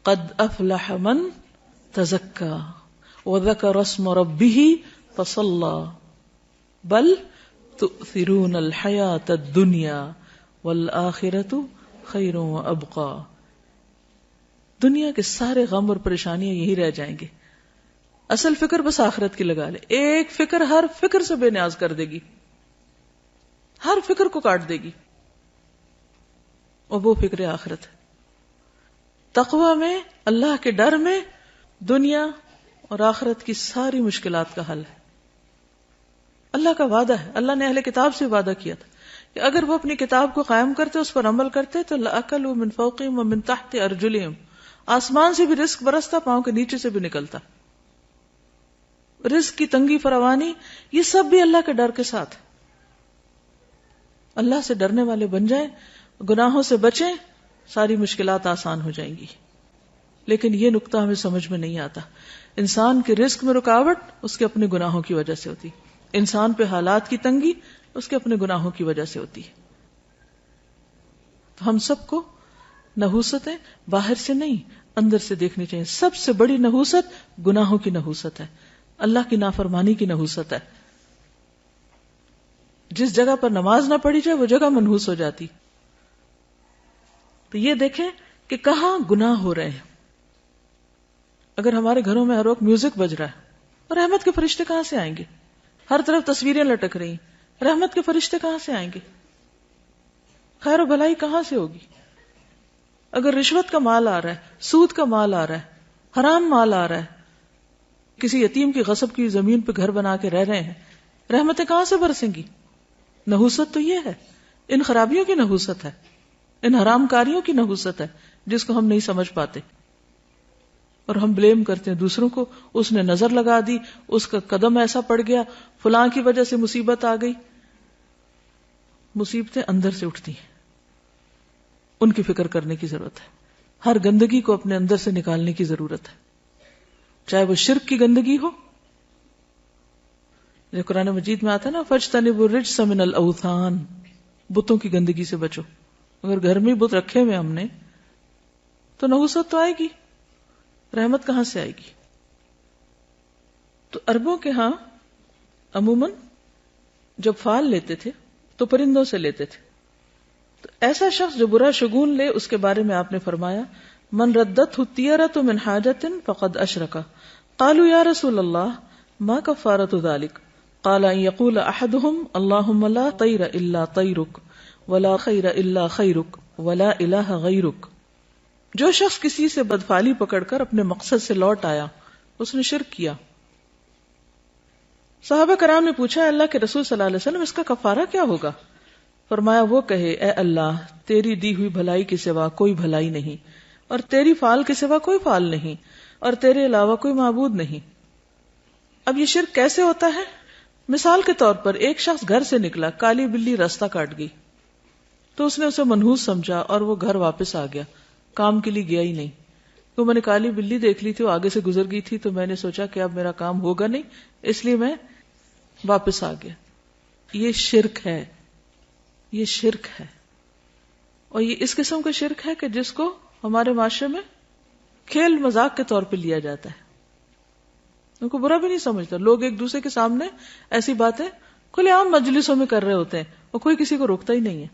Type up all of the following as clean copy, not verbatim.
قد افلح من تزکا وذکر اسم ربہ فصلی بل تؤثرون الحیاۃ الدنیا والآخرۃ خیر وابقی. دنیا کے سارے غم اور پریشانیاں یہی رہ جائیں گے. اصل فکر بس آخرت کی لگا لے. ایک فکر ہر فکر سے بے نیاز کر دے گی، ہر فکر کو کاٹ دے گی، اور وہ فکر آخرت ہے. تقوی میں، اللہ کے ڈر میں دنیا اور آخرت کی ساری مشکلات کا حل ہے. اللہ کا وعدہ ہے، اللہ نے اہل کتاب سے وعدہ کیا تھا کہ اگر وہ اپنی کتاب کو قائم کرتے، اس پر عمل کرتے تو لَأَكَلُوا مِن فَوْقِهِمْ وَمِن تَحْتِ أَرْجُلِهِمْ، آسمان سے بھی رزق برستا، پاؤں کے نیچے سے بھی نکلتا. رزق کی تنگی فراوانی یہ سب بھی اللہ کے ڈر کے ساتھ. اللہ سے ڈرنے والے بن جائیں، گناہوں سے بچیں، ساری مشکلات آسان ہو جائیں گی. لیکن یہ نقطہ ہمیں سمجھ میں نہیں آتا. انسان کے رزق میں رکاوٹ اس کے اپنے گناہوں کی وجہ سے ہوتی، انسان پہ حالات کی تنگی اس کے اپنے گناہوں کی وجہ سے ہوتی ہے. تو ہم سب کو نحوستیں باہر سے نہیں اندر سے دیکھنی چاہیے. سب سے بڑی نحوست گناہوں کی نحوست ہے، اللہ کی نافرمانی کی نحوست ہے. جس جگہ پر نماز نہ پڑھی جائے وہ جگہ منحوس ہو جاتی. تو یہ دیکھیں کہ کہاں گناہ ہو رہے ہیں. اگر ہمارے گھروں میں ہر وقت میوزک بج رہا ہے، اور رحمت کے فرشتے کہاں سے آئیں گے؟ ہر طرف تصویریں لٹک رہی ہیں، رحمت کے فرشتے کہاں سے آئیں گے؟ خیر و بھلائی کہاں سے ہوگی؟ اگر رشوت کا مال آ رہا ہے، سود کا مال آ رہا ہے، حرام مال آ رہا ہے، کسی یتیم کی غصب کی زمین پہ گھر بنا کے رہ رہے ہیں، رحمتیں کہاں سے برسیں گی؟ نحوست تو یہ ہے، ان خرابیوں کی نحوست ہے، ان حرام کاریوں کی نحوست ہے جس کو ہم نہیں سمجھ پاتے، اور ہم بلیم کرتے ہیں دوسروں کو. اس نے نظر لگا دی، اس کا قدم ایسا پڑ گیا، فلاں کی وجہ سے مصیبت آ گئی. مصیبتیں اندر سے اٹھتی ہیں، ان کی فکر کرنے کی ضرورت ہے. ہر گندگی کو اپنے اندر سے نکالنے کی ضرورت ہے، چاہے وہ شرک کی گندگی ہو، جو قرآن مجید میں آتا ہے نا فَاجْتَنِبُوا الرِّجْسَ مِنَ الْأَوْثَانِ، بتوں کی گندگی سے بچو. اگر گھر میں بت رکھے ہوئے ہم نے تو نحوست تو آئے گی، رحمت کہاں سے آئے گی؟ تو عربوں کے ہاں عموماً جب فال لیتے تھے تو پرندوں سے لیتے تھے. تو ایسا شخص جو برا شگون لے اس کے بارے میں آپ نے فرمایا من ردت الطیرۃ من حاجۃ فقد اشرک. قالوا یا رسول اللہ ما کفارۃ ذلک؟ قال ان یقول احدهم اللهم لا طیر الا طیرک ولا خیر الا خیرک ولا الہ غیرک. جو شخص کسی سے بدفعلی پکڑ کر اپنے مقصد سے لوٹ آیا اس نے شرک کیا. صحابہ کرام نے پوچھا اللہ کے رسول صلی اللہ علیہ وسلم اس کا کفارہ کیا ہوگا؟ فرمایا وہ کہے اے اللہ تیری دی ہوئی بھلائی کے سوا کوئی بھلائی نہیں، اور تیری فال کے سوا کوئی فال نہیں، اور تیرے علاوہ کوئی معبود نہیں. اب یہ شرک کیسے ہوتا ہے؟ مثال کے طور پر ایک شخص گھر سے نکلا، کالی بلی راستہ کاٹ گئی تو اس نے اسے منحوس سمجھا اور وہ گھر واپس آ گیا، کام کے لیے گیا ہی نہیں. تو میں نے کالی بلی دیکھ لی تھی، وہ آگے سے گزر گئی تھی، تو میں نے سوچا کہ اب میرا کام ہوگا نہیں، اس لیے میں واپس آ گیا. یہ شرک ہے، یہ شرک ہے. اور یہ اس قسم کا شرک ہے کہ جس کو ہمارے معاشرے میں کھیل مذاق کے طور پہ لیا جاتا ہے. ان کو برا بھی نہیں سمجھتا. لوگ ایک دوسرے کے سامنے ایسی باتیں کھلے عام مجلسوں میں کر رہے ہوتے ہیں اور کوئی کسی کو روکتا ہی نہیں ہے،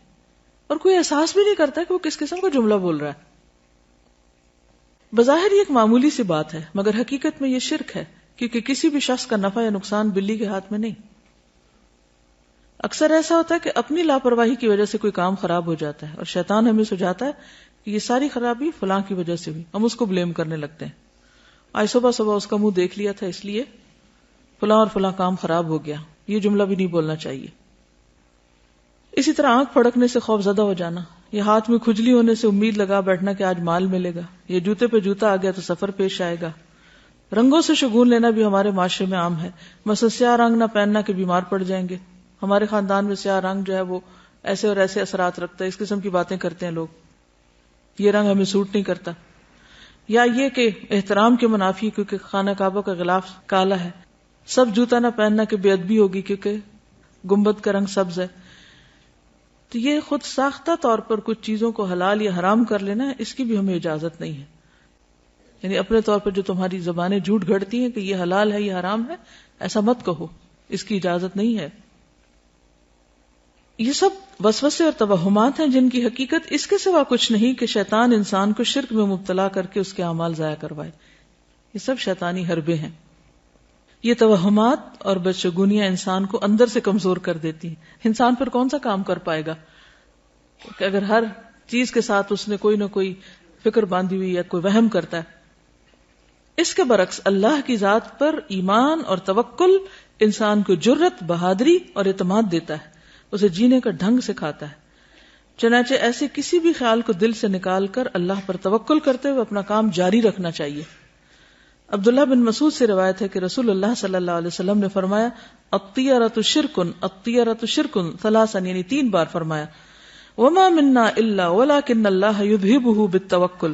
اور کوئی احساس بھی نہیں کرتا کہ وہ کس قسم کا جملہ بول رہا ہے. بظاہر یہ ایک معمولی سی بات ہے، مگر حقیقت میں یہ شرک ہے، کیونکہ کسی بھی شخص کا نفع یا نقصان بلی کے ہاتھ میں نہیں. اکثر ایسا ہوتا ہے کہ اپنی لاپرواہی کی وجہ سے کوئی کام خراب ہو جاتا ہے اور شیطان ہمیں سجاتا ہے کہ یہ ساری خرابی فلاں کی وجہ سے ہوئی، ہم اس کو بلیم کرنے لگتے ہیں. آج صبح صبح اس کا منہ دیکھ لیا تھا اس لیے فلاں اور فلاں کام خراب ہو گیا. یہ جملہ بھی نہیں بولنا چاہیے. اسی طرح آنکھ پھڑکنے سے خوف زدہ ہو جانا، یہ ہاتھ میں کھجلی ہونے سے امید لگا بیٹھنا کہ آج مال ملے گا، یہ جوتے پہ جوتا آ گیا تو سفر پیش آئے گا. رنگوں سے شگون لینا بھی ہمارے معاشرے میں عام ہے. مثلا سیاہ رنگ نہ پہننا کہ بیمار پڑ جائیں گے. ہمارے خاندان میں سیاہ رنگ جو ہے وہ ایسے اور ایسے اثرات رکھتا ہے، اس قسم کی باتیں کرتے ہیں لوگ. یہ رنگ ہمیں سوٹ نہیں کرتا. یا یہ کہ احترام کے منافی کیونکہ خانہ کعبہ کا غلاف کالا ہے، سب جوتا نہ پہننا کہ بے ادبی ہوگی کیونکہ گنبد کا رنگ سبز ہے. تو یہ خود ساختہ طور پر کچھ چیزوں کو حلال یا حرام کر لینا ہے، اس کی بھی ہمیں اجازت نہیں ہے. یعنی اپنے طور پر جو تمہاری زبانیں جھوٹ گھڑتی ہیں کہ یہ حلال ہے یہ حرام ہے، ایسا مت کہو، اس کی اجازت نہیں ہے۔ یہ سب وسوسے اور توہمات ہیں جن کی حقیقت اس کے سوا کچھ نہیں کہ شیطان انسان کو شرک میں مبتلا کر کے اس کے اعمال ضائع کروائے۔ یہ سب شیطانی حربے ہیں۔ یہ توہمات اور بدشگونیاں انسان کو اندر سے کمزور کر دیتی ہیں۔ انسان پھر کون سا کام کر پائے گا کہ اگر ہر چیز کے ساتھ اس نے کوئی نہ کوئی فکر باندھی ہوئی یا کوئی وہم کرتا ہے۔ اس کے برعکس اللہ کی ذات پر ایمان اور توکل انسان کو جرت، بہادری اور اعتماد دیتا ہے، اسے جینے کا ڈھنگ سکھاتا ہے۔ چنانچہ ایسے کسی بھی خیال کو دل سے نکال کر اللہ پر توکل کرتے ہوئے اپنا کام جاری رکھنا چاہیے۔ عبداللہ بن مسعود سے روایت ہے کہ رسول اللہ صلی اللہ علیہ وسلم نے فرمایا الطیرۃ شرکن الطیرۃ شرکن ثلاثا، یعنی 3 بار فرمایا، وما منا الا ولکن اللہ یذہبہ بالتوکل،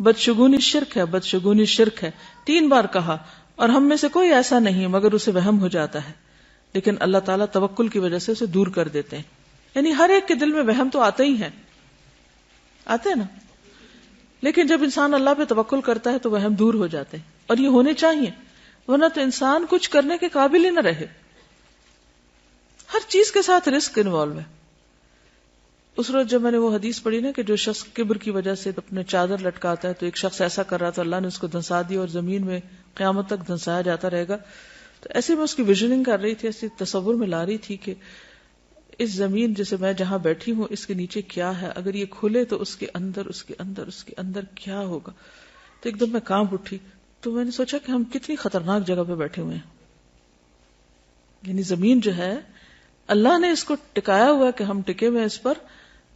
بدشگونی شرک ہے، بدشگونی شرک ہے، 3 بار کہا، اور ہم میں سے کوئی ایسا نہیں مگر اسے وہم ہو جاتا ہے، لیکن اللہ تعالیٰ توکل کی وجہ سے اسے دور کر دیتے ہیں۔ یعنی ہر ایک کے دل میں وہم تو آتے ہی ہیں، آتے ہیں نا، لیکن جب انسان اللہ پہ توکل کرتا ہے تو وہم دور ہو جاتے ہیں، اور یہ ہونے چاہیے، ورنہ تو انسان کچھ کرنے کے قابل ہی نہ رہے۔ ہر چیز کے ساتھ رسک انوالو ہے۔ اس روز جب میں نے وہ حدیث پڑھی نا کہ جو شخص کبر کی وجہ سے اپنے چادر لٹکاتا ہے، تو ایک شخص ایسا کر رہا تھا، اللہ نے اس کو دھنسا دیا اور زمین میں قیامت تک دھنسایا جاتا رہے گا۔ تو ایسے میں اس کی ویژننگ کر رہی تھی، ایسی تصور میں لا رہی تھی کہ اس زمین جسے میں جہاں بیٹھی ہوں اس کے نیچے کیا ہے، اگر یہ کھلے تو اس کے اندر کیا ہوگا۔ تو ایک دم میں کانپ اٹھی، تو میں نے سوچا کہ ہم کتنی خطرناک جگہ پہ بیٹھے ہوئے ہیں۔ یعنی زمین جو ہے اللہ نے اس کو ٹکایا ہوا کہ ہم ٹکے ہوئے اس پر،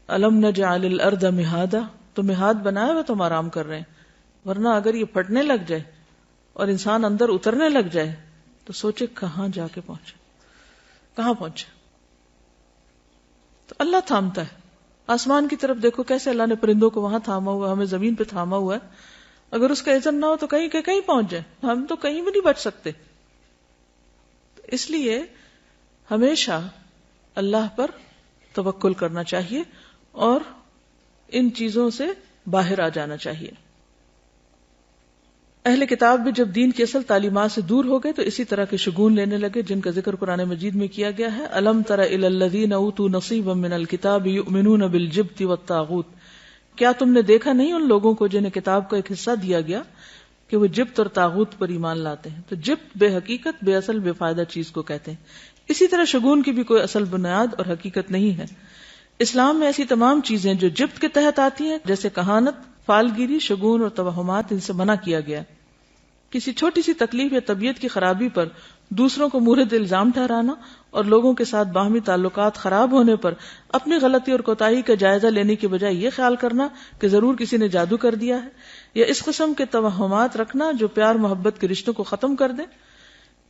الم نجعل الارض مہادا، تو مہاد بنایا ہوا تو ہم آرام کر رہے ہیں، ورنہ اگر یہ پھٹنے لگ جائے اور انسان اندر اترنے لگ جائے تو سوچے کہاں جا کے پہنچے، کہاں پہنچے۔ تو اللہ تھامتا ہے۔ آسمان کی طرف دیکھو کیسے اللہ نے پرندوں کو وہاں تھاما ہوا، ہمیں زمین پہ تھاما ہوا ہے۔ اگر اس کا اذن نہ ہو تو کہیں کہ کہیں پہنچ جائے، ہم تو کہیں بھی نہیں بچ سکتے۔ اس لیے ہمیشہ اللہ پر توکل کرنا چاہیے اور ان چیزوں سے باہر آ جانا چاہیے۔ اہل کتاب بھی جب دین کی اصل تعلیمات سے دور ہو گئے تو اسی طرح کے شگون لینے لگے جن کا ذکر قرآن مجید میں کیا گیا ہے۔ الم تر الی الذین اوتوا نصیبا من الکتاب یؤمنون بالجبت والطاغوت، کیا تم نے دیکھا نہیں ان لوگوں کو جنہیں کتاب کا ایک حصہ دیا گیا کہ وہ جبت اور طاغوت پر ایمان لاتے ہیں۔ تو جبت بے حقیقت، بے اصل، بے فائدہ چیز کو کہتے ہیں۔ اسی طرح شگون کی بھی کوئی اصل بنیاد اور حقیقت نہیں ہے۔ اسلام میں ایسی تمام چیزیں جو جبت کے تحت آتی ہیں جیسے کہانت، فالگیری، شگون اور توہمات، ان سے منع کیا گیا۔ کسی چھوٹی سی تکلیف یا طبیعت کی خرابی پر دوسروں کو مورد الزام ٹھہرانا اور لوگوں کے ساتھ باہمی تعلقات خراب ہونے پر اپنی غلطی اور کوتاہی کا جائزہ لینے کی بجائے یہ خیال کرنا کہ ضرور کسی نے جادو کر دیا ہے، یا اس قسم کے توہمات رکھنا جو پیار محبت کے رشتوں کو ختم کر دیں،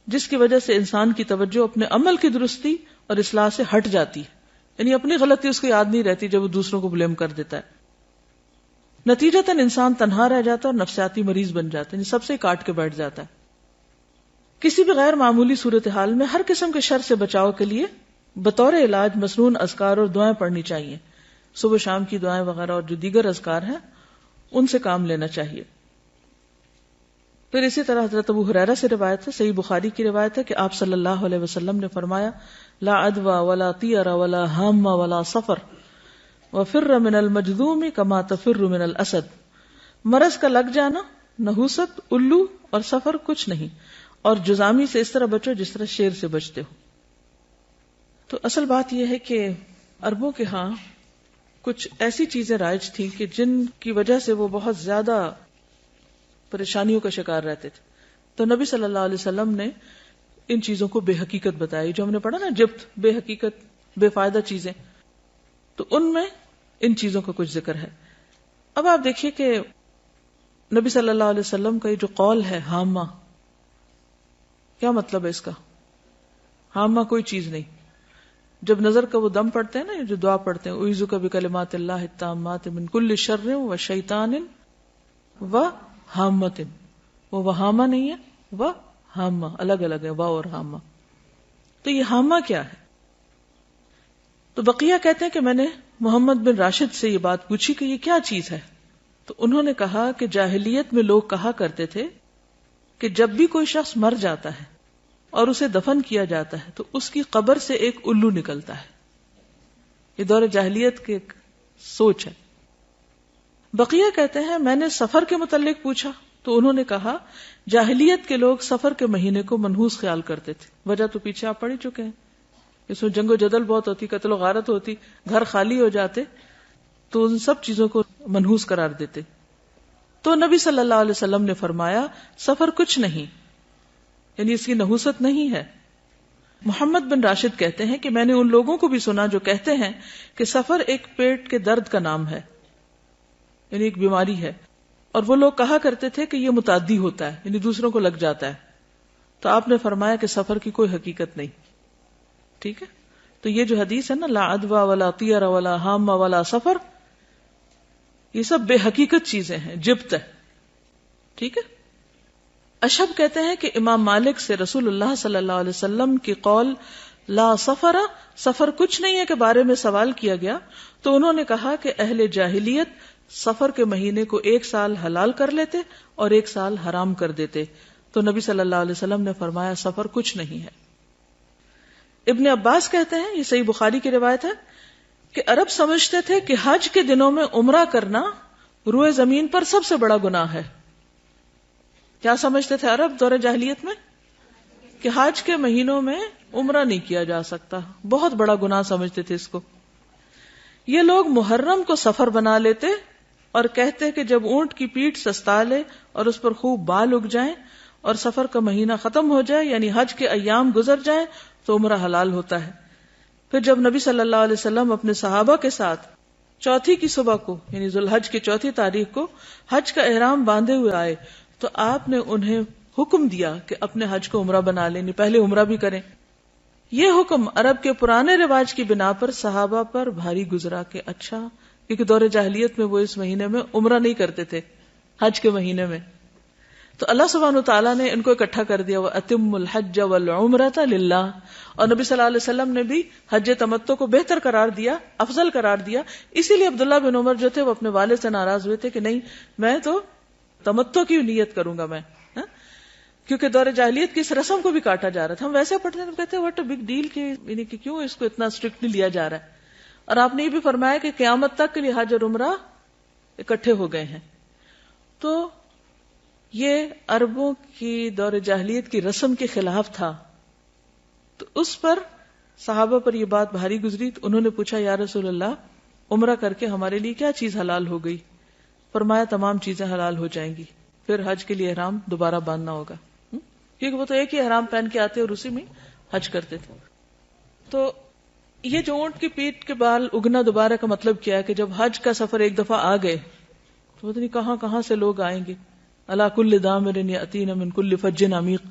جس کی وجہ سے انسان کی توجہ اپنے عمل کی درستی اور اصلاح سے ہٹ جاتی ہے، یعنی اپنی غلطی اس کو یاد نہیں رہتی جب وہ دوسروں کو بلیم کر دیتا ہے۔ نتیجتاً انسان تنہا رہ جاتا ہے اور نفسیاتی مریض بن جاتا ہے، یعنی سب سے کاٹ کے بیٹھ جاتا ہے۔ کسی بھی غیر معمولی صورتحال میں ہر قسم کے شر سے بچاؤ کے لیے بطور علاج مسنون اذکار اور دعائیں پڑھنی چاہیے، صبح شام کی دعائیں وغیرہ اور جو دیگر اذکار ہیں ان سے کام لینا چاہیے۔ پھر اسی طرح حضرت ابو ہریرہ سے روایت ہے، صحیح بخاری کی روایت ہے کہ آپ صلی اللہ علیہ وسلم نے فرمایا لا عدوى ولا طیر ولا ہام ولا صفر وفر من المجذوم کما تفر من الاسد، مرض کا لگ جانا، نحوست، الو اور سفر کچھ نہیں، اور جزامی سے اس طرح بچو جس طرح شیر سے بچتے ہو۔ تو اصل بات یہ ہے کہ عربوں کے ہاں کچھ ایسی چیزیں رائج تھیں کہ جن کی وجہ سے وہ بہت زیادہ پریشانیوں کا شکار رہتے تھے، تو نبی صلی اللہ علیہ وسلم نے ان چیزوں کو بے حقیقت بتائی، جو ہم نے پڑھا نا جبت، بے حقیقت، بے فائدہ چیزیں، تو ان میں ان چیزوں کا کچھ ذکر ہے۔ اب آپ دیکھیے کہ نبی صلی اللہ علیہ وسلم کا یہ جو قول ہے ہامہ، کیا مطلب ہے اس کا؟ ہامہ کوئی چیز نہیں۔ جب نظر کا وہ دم پڑھتے ہیں نا، جو دعا پڑھتے ہیں اعوذ بکلمات اللہ التامات من کل شر و شیطان و ہامۃ، وہ وہامہ نہیں ہے، وہ ہامہ، الگ الگ ہے وا اور ہامہ۔ تو یہ ہامہ کیا ہے؟ تو بقیہ کہتے ہیں کہ میں نے محمد بن راشد سے یہ بات پوچھی کہ یہ کیا چیز ہے، تو انہوں نے کہا کہ جاہلیت میں لوگ کہا کرتے تھے کہ جب بھی کوئی شخص مر جاتا ہے اور اسے دفن کیا جاتا ہے تو اس کی قبر سے ایک الو نکلتا ہے. یہ دور جاہلیت کی ایک سوچ ہے. بقیہ کہتے ہیں میں نے سفر کے متعلق پوچھا تو انہوں نے کہا جاہلیت کے لوگ سفر کے مہینے کو منحوس خیال کرتے تھے. وجہ تو پیچھے آپ پڑھ ہی چکے ہیں. اس میں جنگ و جدل بہت ہوتی, قتل و غارت ہوتی, گھر خالی ہو جاتے, تو ان سب چیزوں کو منحوس قرار دیتے. تو نبی صلی اللہ علیہ وسلم نے فرمایا سفر کچھ نہیں, یعنی اس کی نحوست نہیں ہے. محمد بن راشد کہتے ہیں کہ میں نے ان لوگوں کو بھی سنا جو کہتے ہیں کہ سفر ایک پیٹ کے درد کا نام ہے, یعنی ایک بیماری ہے, اور وہ لوگ کہا کرتے تھے کہ یہ متعدی ہوتا ہے, یعنی دوسروں کو لگ جاتا ہے. تو آپ نے فرمایا کہ سفر کی کوئی حقیقت نہیں. ٹھیک ہے, تو یہ جو حدیث ہے نا لا عدوى ولا طیر ولا حام ولا سفر, یہ سب بے حقیقت چیزیں ہیں, جبت ہے. ٹھیک ہے. اشہب کہتے ہیں کہ امام مالک سے رسول اللہ صلی اللہ علیہ وسلم کی قول لا سفر, سفر کچھ نہیں ہے کے بارے میں سوال کیا گیا تو انہوں نے کہا کہ اہل جاہلیت سفر کے مہینے کو 1 سال حلال کر لیتے اور 1 سال حرام کر دیتے. تو نبی صلی اللہ علیہ وسلم نے فرمایا سفر کچھ نہیں ہے. ابن عباس کہتے ہیں, یہ صحیح بخاری کی روایت ہے, کہ عرب سمجھتے تھے کہ حج کے دنوں میں عمرہ کرنا روئے زمین پر سب سے بڑا گناہ ہے. کیا سمجھتے تھے عرب دور جاہلیت میں؟ کہ حج کے مہینوں میں عمرہ نہیں کیا جا سکتا, بہت بڑا گناہ سمجھتے تھے اس کو. یہ لوگ محرم کو سفر بنا لیتے اور کہتے کہ جب اونٹ کی پیٹھ سستا لے اور اس پر خوب بال اگ جائیں اور سفر کا مہینہ ختم ہو جائے, یعنی حج کے ایام گزر جائیں, تو عمرہ حلال ہوتا ہے. پھر جب نبی صلی اللہ علیہ وسلم اپنے صحابہ کے ساتھ چوتھی کی صبح کو, یعنی ذوالحج کی 4 تاریخ کو حج کا احرام باندھے ہوئے آئے تو آپ نے انہیں حکم دیا کہ اپنے حج کو عمرہ بنا لیں, پہلے عمرہ بھی کریں. یہ حکم عرب کے پرانے رواج کی بنا پر صحابہ پر بھاری گزرا کہ اچھا, کیونکہ دور جاہلیت میں وہ اس مہینے میں عمرہ نہیں کرتے تھے, حج کے مہینے میں. تو اللہ سبحانہ وتعالیٰ نے ان کو اکٹھا کر دیا, وَأَتِمُّ الْحَجَّ وَالْعُمْرَةَ لِلَّهِ, اور نبی صلی اللہ علیہ وسلم نے بھی حج تمتع کو بہتر قرار دیا, افضل قرار دیا. اسی لیے عبداللہ بن عمر جو تھے وہ اپنے والد سے ناراض ہوئے تھے کہ نہیں, میں تو تمتع کی نیت کروں گا میں, کیونکہ دور جاہلیت کی اس رسم کو بھی کاٹا جا رہا تھا. ہم ویسے پڑھتے ہیں, کہتے ہیں واٹ اے بگ ڈیل, یعنی کہ کیوں اس کو اتنا اسٹرکٹلی لیا جا رہا ہے. اور آپ نے یہ بھی فرمایا کہ قیامت تک کے لیے حج اور عمرہ اکٹھے ہو گئے ہیں. تو یہ عربوں کی دور جاہلیت کی رسم کے خلاف تھا. تو اس پر صحابہ پر یہ بات بھاری گزری, تو انہوں نے پوچھا یا رسول اللہ عمرہ کر کے ہمارے لیے کیا چیز حلال ہو گئی؟ فرمایا تمام چیزیں حلال ہو جائیں گی, پھر حج کے لیے احرام دوبارہ باندھنا ہوگا, کیونکہ وہ تو ایک ہی احرام پہن کے آتے اور اسی میں حج کرتے تھے. تو یہ جو اونٹ کی پیٹھ کے بال اگنا دوبارہ کا مطلب کیا ہے کہ جب حج کا سفر ایک دفعہ آ گئے تو پتہ نہیں کہاں کہاں سے لوگ آئیں گے. اللہ کل دامر یاتین من کل فج عمیق,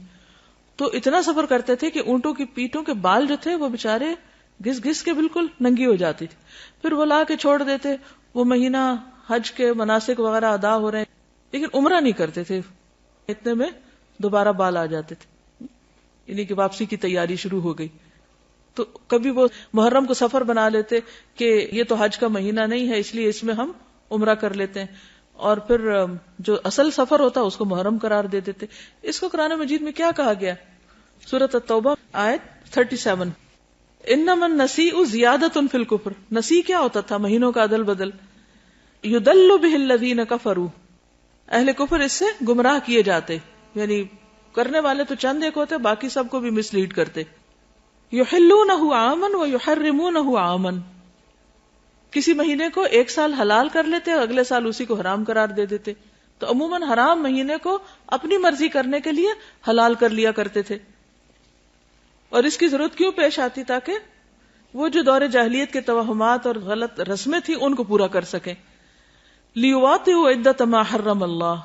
تو اتنا سفر کرتے تھے کہ اونٹوں کی پیٹھوں کے بال جو تھے وہ بےچارے گھس گھس کے بالکل ننگی ہو جاتی تھی. پھر وہ لا کے چھوڑ دیتے, وہ مہینہ حج کے مناسک وغیرہ ادا ہو رہے ہیں لیکن عمرہ نہیں کرتے تھے, اتنے میں دوبارہ بال آ جاتے تھے, یعنی کہ واپسی کی تیاری شروع ہو گئی. تو کبھی وہ محرم کو سفر بنا لیتے کہ یہ تو حج کا مہینہ نہیں ہے اس لیے اس میں ہم عمرہ کر لیتے ہیں, اور پھر جو اصل سفر ہوتا اس کو محرم قرار دے دیتے. اس کو قرآن مجید میں کیا کہا گیا؟ سورۃ التوبہ آیت 37, انما النسیء زیادۃ فی الکفر. نسی کیا ہوتا تھا؟ مہینوں کا عدل بدل. یضل بہ الذین کفروا, اہل کفر اس سے گمراہ کیے جاتے, یعنی کرنے والے تو چند ایک ہوتے, باقی سب کو بھی مس لیڈ کرتے. یحلونہ عاما ویحرمونہ عاما, کسی مہینے کو 1 سال حلال کر لیتے اور اگلے سال اسی کو حرام قرار دے دیتے. تو عموماً حرام مہینے کو اپنی مرضی کرنے کے لیے حلال کر لیا کرتے تھے. اور اس کی ضرورت کیوں پیش آتی؟ تاکہ وہ جو دور جاہلیت کے توہمات اور غلط رسمیں تھیں ان کو پورا کر سکیں. لیواطئوا عدۃ ما حرم اللہ,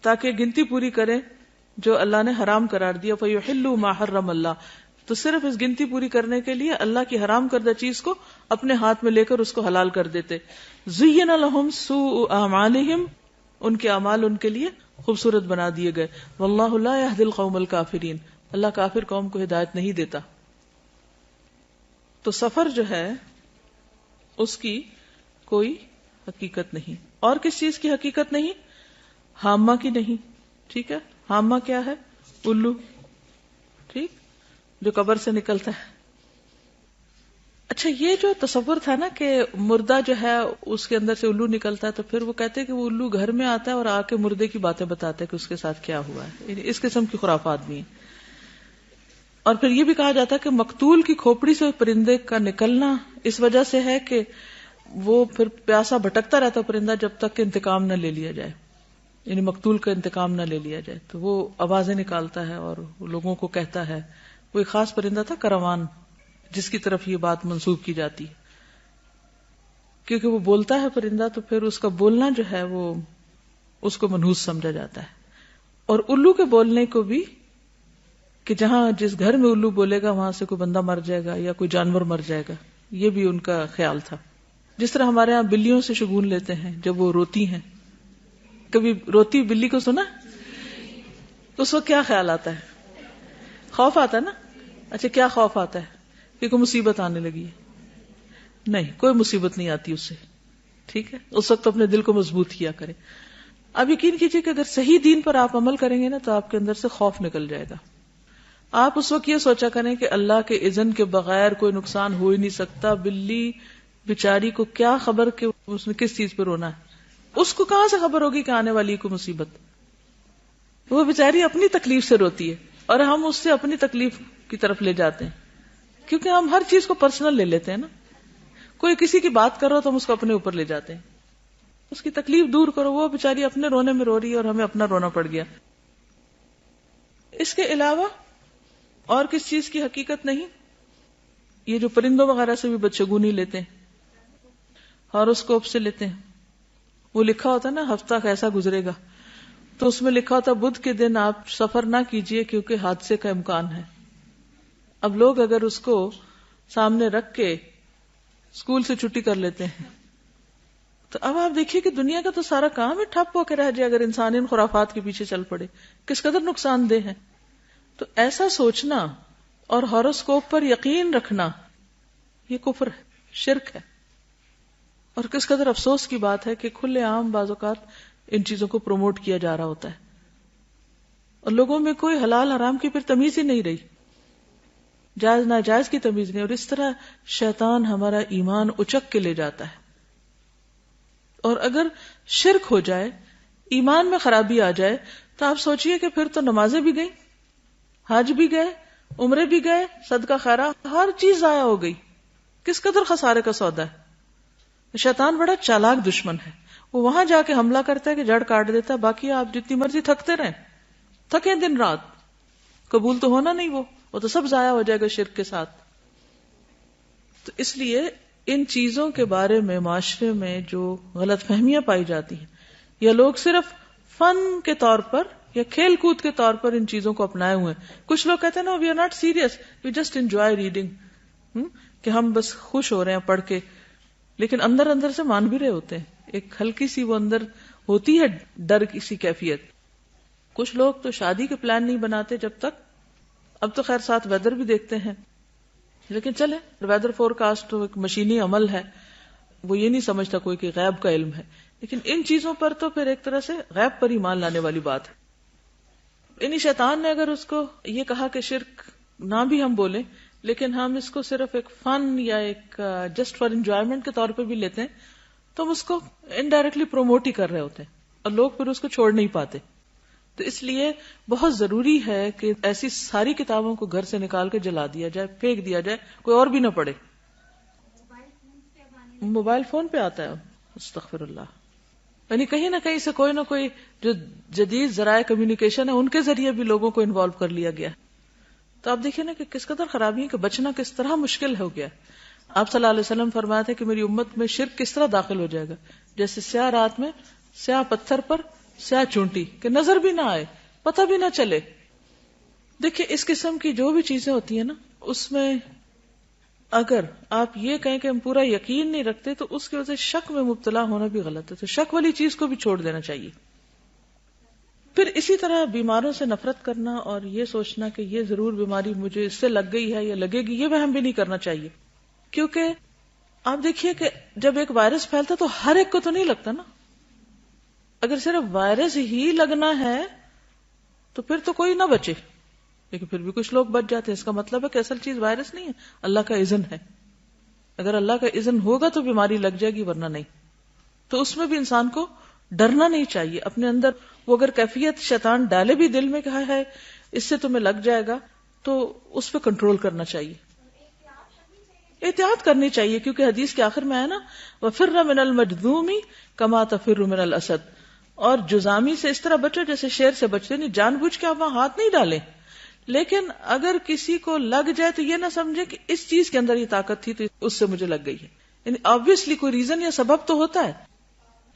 تاکہ گنتی پوری کریں جو اللہ نے حرام قرار دیا. فیحلوا ما حرم اللہ, تو صرف اس گنتی پوری کرنے کے لیے اللہ کی حرام کردہ چیز کو اپنے ہاتھ میں لے کر اس کو حلال کر دیتے. زین لہم سوء اعمالہم, ان کے اعمال ان کے لیے خوبصورت بنا دیے گئے. واللہ لا یہدی القوم الکافرین, اللہ کافر قوم کو ہدایت نہیں دیتا. تو سفر جو ہے اس کی کوئی حقیقت نہیں. اور کس چیز کی حقیقت نہیں؟ حامہ کی نہیں. ٹھیک ہے، حامہ کیا ہے؟ الو، ٹھیک، جو قبر سے نکلتا ہے. اچھا، یہ جو تصور تھا نا کہ مردہ جو ہے اس کے اندر سے الو نکلتا ہے، تو پھر وہ کہتے ہیں کہ وہ الو گھر میں آتا ہے اور آ کے مردے کی باتیں بتاتا ہے کہ اس کے ساتھ کیا ہوا ہے. یعنی اس قسم کی خرافات بھی ہیں. اور پھر یہ بھی کہا جاتا ہے کہ مقتول کی کھوپڑی سے پرندے کا نکلنا اس وجہ سے ہے کہ وہ پھر پیاسا بھٹکتا رہتا پرندہ جب تک کہ انتقام نہ لے لیا جائے، یعنی مقتول کا انتقام نہ لے لیا جائے. تو وہ آوازیں نکالتا ہے اور لوگوں کو کہتا ہے. وہ ایک خاص پرندہ تھا کروان، جس کی طرف یہ بات منسوب کی جاتی، کیونکہ وہ بولتا ہے پرندہ، تو پھر اس کا بولنا جو ہے وہ اس کو منحوس سمجھا جاتا ہے. اور الو کے بولنے کو بھی، کہ جہاں جس گھر میں الو بولے گا وہاں سے کوئی بندہ مر جائے گا یا کوئی جانور مر جائے گا، یہ بھی ان کا خیال تھا. جس طرح ہمارے ہاں بلیوں سے شگون لیتے ہیں جب وہ روتی ہیں. کبھی روتی بلی کو سنا؟ اس وقت کیا خیال آتا ہے؟ خوف آتا ہے نا. اچھا، کیا خوف آتا ہے؟ کہ کوئی مصیبت آنے لگی ہے. نہیں، کوئی مصیبت نہیں آتی اس سے. ٹھیک ہے، اس وقت اپنے دل کو مضبوط کیا کرے. اب یقین کیجئے کہ اگر صحیح دین پر آپ عمل کریں گے نا تو آپ کے اندر سے خوف نکل جائے گا. آپ اس وقت یہ سوچا کریں کہ اللہ کے اذن کے بغیر کوئی نقصان ہو ہی نہیں سکتا. بلی بیچاری کو کیا خبر کہ اس نے کس چیز پہ رونا ہے؟ اس کو کہاں سے خبر ہوگی کہ آنے والی کوئی مصیبت؟ وہ بیچاری اپنی تکلیف سے روتی ہے اور ہم اس سے اپنی تکلیف کی طرف لے جاتے ہیں، کیونکہ ہم ہر چیز کو پرسنل لے لیتے ہیں نا. کوئی کسی کی بات کرو تو ہم اس کو اپنے اوپر لے جاتے ہیں. اس کی تکلیف دور کرو، وہ بیچاری اپنے رونے میں رو رہی ہے اور ہمیں اپنا رونا پڑ گیا. اس کے علاوہ اور کس چیز کی حقیقت نہیں؟ یہ جو پرندوں وغیرہ سے بھی بدشگونی لیتے ہیں، ہاروسکوپ سے لیتے ہیں. وہ لکھا ہوتا ہے نا ہفتہ کیسا گزرے گا، تو اس میں لکھا ہوتا بدھ کے دن آپ سفر نہ کیجئے کیونکہ حادثے کا امکان ہے. اب لوگ اگر اس کو سامنے رکھ کے اسکول سے چھٹی کر لیتے ہیں، تو اب آپ دیکھیے کہ دنیا کا تو سارا کام ہی ٹھپ ہو کے رہ جائے اگر انسان ان خرافات کے پیچھے چل پڑے. کس قدر نقصان دہ ہے. تو ایسا سوچنا اور ہاروسکوپ پر یقین رکھنا یہ کفر ہے، شرک ہے. اور کس قدر افسوس کی بات ہے کہ کھلے عام بعض اوقات ان چیزوں کو پروموٹ کیا جا رہا ہوتا ہے اور لوگوں میں کوئی حلال حرام کی پھر تمیز ہی نہیں رہی، جائز ناجائز کی تمیز نہیں. اور اس طرح شیطان ہمارا ایمان اچک کے لے جاتا ہے. اور اگر شرک ہو جائے، ایمان میں خرابی آ جائے، تو آپ سوچئے کہ پھر تو نمازیں بھی گئیں، حج بھی گئے، عمرے بھی گئے، صدقہ خیرات، ہر چیز ضائع ہو گئی. کس قدر خسارے کا سودا ہے. شیطان بڑا چالاک دشمن ہے. وہ وہاں جا کے حملہ کرتا ہے کہ جڑ کاٹ دیتا ہے. باقی آپ جتنی مرضی تھکتے رہیں، تھکیں دن رات، قبول تو ہونا نہیں. وہ تو سب ضائع ہو جائے گا شرک کے ساتھ. تو اس لیے ان چیزوں کے بارے میں معاشرے میں جو غلط فہمیاں پائی جاتی ہیں، یا لوگ صرف فن کے طور پر یا کھیل کود کے طور پر ان چیزوں کو اپنائے ہوئے ہیں. کچھ لوگ کہتے ہیں نا we are not serious, we just enjoy reading, کہ ہم بس خوش ہو رہے ہیں پڑھ کے، لیکن اندر اندر سے مان بھی رہے ہوتے ہیں. ایک ہلکی سی وہ اندر ہوتی ہے ڈر کی سی کیفیت. کچھ لوگ تو شادی کے پلان نہیں بناتے جب تک، اب تو خیر ساتھ ویدر بھی دیکھتے ہیں، لیکن چلے ویدر فور کاسٹ تو ایک مشینی عمل ہے، وہ یہ نہیں سمجھتا کوئی کہ غیب کا علم ہے. لیکن ان چیزوں پر تو پھر ایک طرح سے غیب پر ایمان لانے والی بات ہے. انہی شیطان نے اگر اس کو یہ کہا کہ شرک نہ بھی ہم بولیں، لیکن ہم اس کو صرف ایک فن یا ایک جسٹ فار انجوائمنٹ کے طور پہ بھی لیتے ہیں، تو ہم اس کو انڈائریکٹلی پروموٹ ہی کر رہے ہوتے ہیں اور لوگ پھر اس کو چھوڑ نہیں پاتے. تو اس لیے بہت ضروری ہے کہ ایسی ساری کتابوں کو گھر سے نکال کے جلا دیا جائے، پھینک دیا جائے، کوئی اور بھی نہ پڑھے. موبائل فون پہ آتا ہے، استغفر اللہ. یعنی کہیں نہ کہیں سے کوئی نہ کوئی جو جدید ذرائع کمیونیکیشن ہے ان کے ذریعے بھی لوگوں کو انوالو کر لیا گیا. تو آپ دیکھیں نا کہ کس قدر خرابی ہے، کہ بچنا کس طرح مشکل ہو گیا. آپ صلی اللہ علیہ وسلم فرماتے ہیں کہ میری امت میں شرک کس طرح داخل ہو جائے گا، جیسے سیاہ رات میں سیاہ پتھر پر سیاہ چونٹی، کہ نظر بھی نہ آئے، پتہ بھی نہ چلے. دیکھیں اس قسم کی جو بھی چیزیں ہوتی ہیں نا، اس میں اگر آپ یہ کہیں کہ ہم پورا یقین نہیں رکھتے تو اس کی وجہ سے شک میں مبتلا ہونا بھی غلط ہے. تو شک والی چیز کو بھی چھوڑ دینا چاہیے. پھر اسی طرح بیماروں سے نفرت کرنا اور یہ سوچنا کہ یہ ضرور بیماری مجھے اس سے لگ گئی ہے یا لگے گی، یہ وہم بھی نہیں کرنا چاہیے. کیونکہ آپ دیکھیے کہ جب ایک وائرس پھیلتا تو ہر ایک کو تو نہیں لگتا نا. اگر صرف وائرس ہی لگنا ہے تو پھر تو کوئی نہ بچے، لیکن پھر بھی کچھ لوگ بچ جاتے ہیں. اس کا مطلب ہے کہ اصل چیز وائرس نہیں ہے، اللہ کا اذن ہے. اگر اللہ کا اذن ہوگا تو بیماری لگ جائے گی، ورنہ نہیں. تو اس میں بھی انسان کو ڈرنا نہیں چاہیے. اپنے اندر وہ اگر کیفیت شیطان ڈالے بھی دل میں کہا ہے اس سے تمہیں لگ جائے گا، تو اس پہ کنٹرول کرنا چاہیے، احتیاط کرنی چاہیے. کیونکہ حدیث کے آخر میں ہے نا وَفِرَّ مِنَ الْمَجْذُومِ كَمَا تَفِرُّ مِنَ الْأَسَدِ، اور جذامی سے اس طرح بچو جیسے شیر سے بچتے. نہیں جان بوجھ کے آپ وہاں ہاتھ نہیں ڈالیں، لیکن اگر کسی کو لگ جائے تو یہ نہ سمجھے کہ اس چیز کے اندر یہ طاقت تھی تو اس سے مجھے لگ گئی ہے. یعنی آبویسلی کوئی ریزن یا سبب تو ہوتا ہے،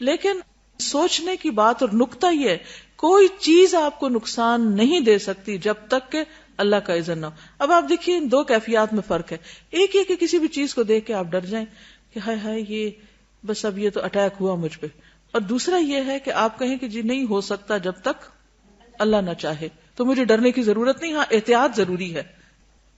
لیکن سوچنے کی بات اور نقطہ یہ ہے کوئی چیز آپ کو نقصان نہیں دے سکتی جب تک کہ اللہ کا اذن نہ ہو. اب آپ دیکھیے ان دو کیفیات میں فرق ہے. ایک یہ کہ کسی بھی چیز کو دیکھ کے آپ ڈر جائیں کہ ہائے ہائے یہ بس اب یہ تو اٹیک ہوا مجھ پہ، اور دوسرا یہ ہے کہ آپ کہیں کہ جی نہیں ہو سکتا جب تک اللہ نہ چاہے، تو مجھے ڈرنے کی ضرورت نہیں. ہاں احتیاط ضروری ہے.